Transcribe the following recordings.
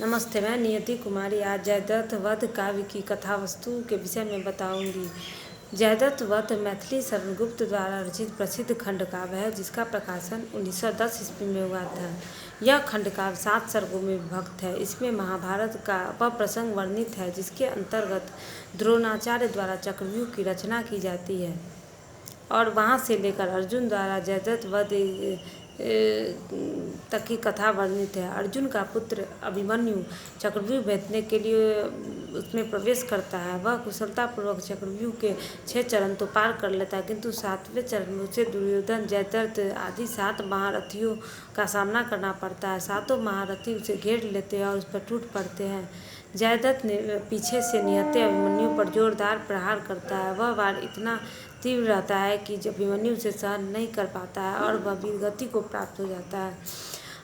नमस्ते, मैं नियति कुमारी आज जयद्रथ वध काव्य की कथा वस्तु के विषय में बताऊंगी। जयद्रथ वध मैथिली शरण गुप्त द्वारा रचित प्रसिद्ध खंड काव्य है, जिसका प्रकाशन 1910 ईस्वी में हुआ था। यह खंड काव्य 7 सर्गों में विभक्त है। इसमें महाभारत का वह प्रसंग वर्णित है जिसके अंतर्गत द्रोणाचार्य द्वारा चक्रव्यूह की रचना की जाती है और वहाँ से लेकर अर्जुन द्वारा जयद्रथ वध तक की कथा वर्णित है। अर्जुन का पुत्र अभिमन्यु चक्रव्यूह भेदने के लिए उसमें प्रवेश करता है। वह कुशलतापूर्वक चक्रव्यूह के 6 चरण तो पार कर लेता है, किंतु 7वें चरण में उसे दुर्योधन, जयद्रथ आदि 7 महारथियों का सामना करना पड़ता है। 7 महारथी उसे घेर लेते हैं और उस पर टूट पड़ते हैं। जयद्रथ ने पीछे से निहत्थे अभिमन्यु पर जोरदार प्रहार करता है। वह वार इतना तीव्र रहता है कि जब अभिमन्यु उसे सहन नहीं कर पाता है और वह वीरगति को प्राप्त हो जाता है।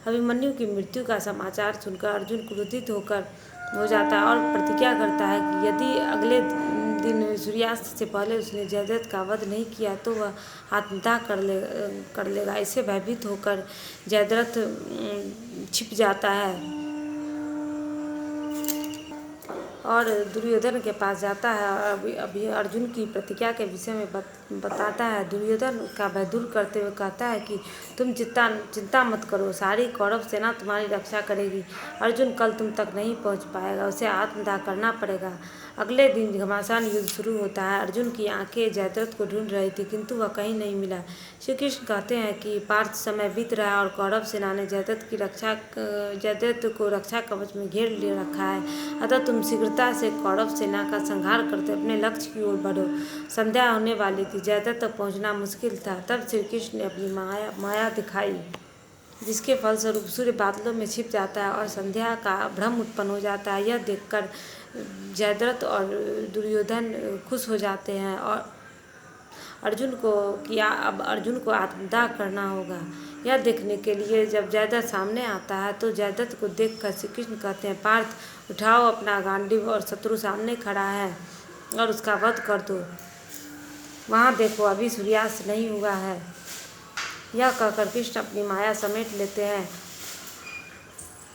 अभिमन्यु की मृत्यु का समाचार सुनकर अर्जुन क्रोधित हो जाता है और प्रतिज्ञा करता है कि यदि अगले दिन सूर्यास्त से पहले उसने जयद्रथ का वध नहीं किया तो वह आत्मदाह कर लेगा। इससे भयभीत होकर जयद्रथ छिप जाता है और दुर्योधन के पास जाता है और अभी अर्जुन की प्रतिज्ञा के विषय में बताता है। दुर्योधन का भय दूर करते हुए कहता है कि तुम चिंता मत करो, सारी कौरव सेना तुम्हारी रक्षा करेगी। अर्जुन कल तुम तक नहीं पहुंच पाएगा, उसे आत्मदाह करना पड़ेगा। अगले दिन घमासान युद्ध शुरू होता है। अर्जुन की आंखें जयद्रथ को ढूंढ रही थी, किंतु वह कहीं नहीं मिला। श्री कृष्ण कहते हैं कि पार्थ समय बीत रहा है और कौरव सेना ने जयद्रथ को रक्षा कवच में घेर ले रखा है। अतः तुम शीघ्रता से कौरव सेना का संहार करते अपने लक्ष्य की ओर बढ़ो। संध्या होने वाली थी, जयद्रथ तक पहुंचना मुश्किल था। तब श्री कृष्ण ने अपनी माया दिखाई, जिसके फलस्वरूप सूर्य बादलों में छिप जाता है और संध्या का भ्रम उत्पन्न हो जाता है। यह देखकर जयद्रथ और दुर्योधन खुश हो जाते हैं और अब अर्जुन को आत्मदाह करना होगा। यह देखने के लिए जब जयद्रथ सामने आता है तो जयद्रथ को देखकर श्री कृष्ण कहते हैं, पार्थ उठाओ अपना गांडीव और शत्रु सामने खड़ा है और उसका वध कर दो। वहाँ देखो, अभी सूर्यास्त नहीं हुआ है। यह कहकर कृष्ण अपनी माया समेट लेते हैं।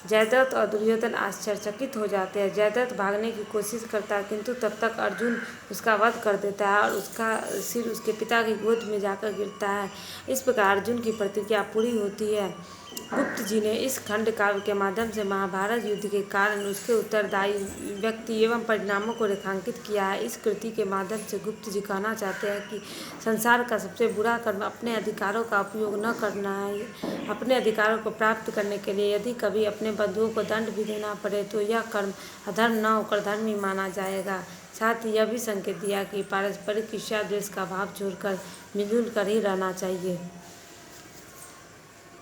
जयद्रथ और दुर्योधन आश्चर्यचकित हो जाते हैं। जयद्रथ भागने की कोशिश करता है, किंतु तब तक अर्जुन उसका वध कर देता है और उसका सिर उसके पिता की गोद में जाकर गिरता है। इस प्रकार अर्जुन की प्रतिज्ञा पूरी होती है। गुप्त जी ने इस खंड काव्य के माध्यम से महाभारत युद्ध के कारण उसके उत्तरदायी व्यक्ति एवं परिणामों को रेखांकित किया है। इस कृति के माध्यम से गुप्त जी कहना चाहते हैं कि संसार का सबसे बुरा कर्म अपने अधिकारों का उपयोग न करना है। अपने अधिकारों को प्राप्त करने के लिए यदि कभी अपने बंधुओं को दंड भी देना पड़े तो यह कर्म अधर्म न होकर धर्म ही माना जाएगा। साथ ही यह भी संकेत दिया कि पारस्परिक ईर्ष्या द्वेष का भाव छोड़कर मिलजुल कर ही रहना चाहिए।